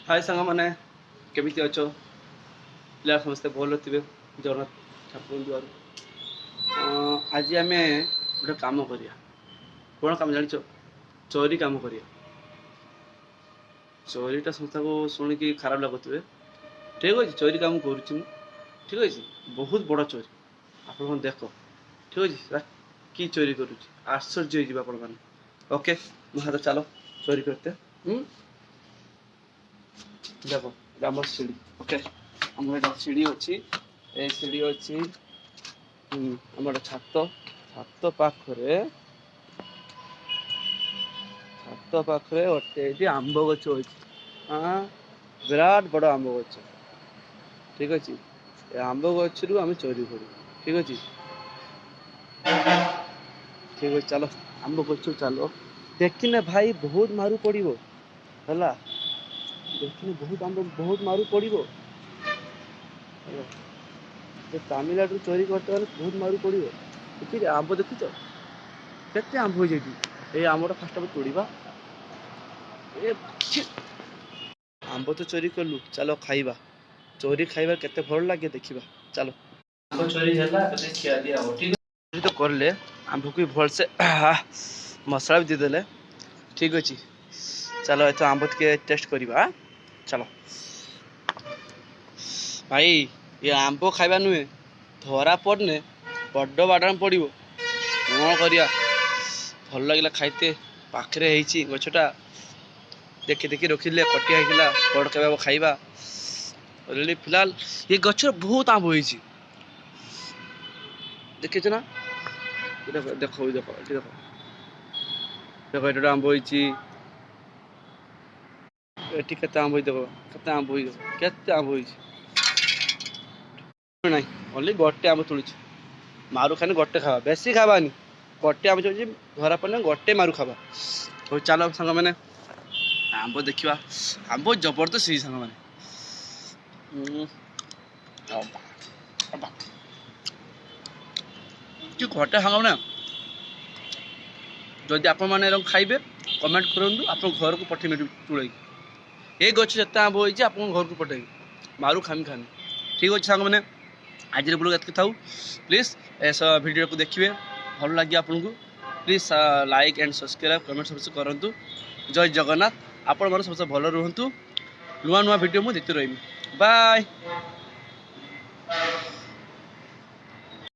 हाय सांग मैंने केमिति अच्छो पिला समस्ते भल थे जगन्नाथ ठाकुर द्वार आज आम गोटे कम करिया कौन कम जान चोरी कम करिया चोरीटा संस्था को शुणिकी खराब लगुवे ठीक अच्छे चोरी कम कर ठीक अच्छे बहुत बड़ा चोरी आप देख ठीक अच्छे कि चोरी कर आश्चर्य हो आप ओके हाथ चलो चोरी करते देखो आम सीढ़ी ओके आम सीढ़ी अच्छी ए सीढ़ी अच्छी आम छात छात पाखरे गोटे आंब गच अच्छी हाँ विराट बड़ आंब गच ठीक अच्छे आंब गच रू आम चोरी करूँ ठीक अच्छे ठीक अच्छे चलो आंब गच चलो देखने भाई बहुत मारू पड़ो है देखने बहुत मारू पड़ो तमिलनाडु चोरी करते बहुत मारू पड़ो देखिए आंब देखी के आंब हो जाए ये आंबटा फास्ट आम तोड़ा आंब तो चोरी कलु चलो खाइबा चोरी खाइबा केते भल लगे देखिबा चलो आंब चोरी है खिया दिया हो ठीक चोरी तो करले आंब को भल से मसला भी देदेले ठीक अच्छे चलो ये आंब के टेस्ट करवा चलो भाई ये आंब खाइबा नुहे धरा पड़ने बड़ बाडान पड़ो कौन करिया भल लगे खाइते पाखे गछटा देखी देखी रखिले कटिया होता बड़ के खाइबा ऑलरेडी फिलहाल ये गच बहुत आंब हो देखीच ना देखो देखो देखो देखो देखो ये आंब हो केते आंब देखो केते आंब केते आंब ना ओनली गोटे आंब तुड़ी मारू खाने गोटे खावा बेसी खावानी गोटे आंब चलती धरा पड़े गोटे मारू खावा तो चलो सांग मैंने आंब देखा आंब जबरदस्त ही सांग मैंने कि घटे सांग ना जदि आपण मैंने खाइबे कमेंट करूँ आप घर को पठे तुड़े ये गच जिते आंब हो आप घर को पठे मारू खामी खानी ठीक अच्छे सांग मैंने आज ब्लॉग एतक था प्लीज ऐसा वीडियो को देखिए भल लगे आपको please like and subscribe comment सब करूँ जय जगन्नाथ आपण मन सबसे भल रुहतु नुआ नुआ वीडियो मुझे देखते रही बाय।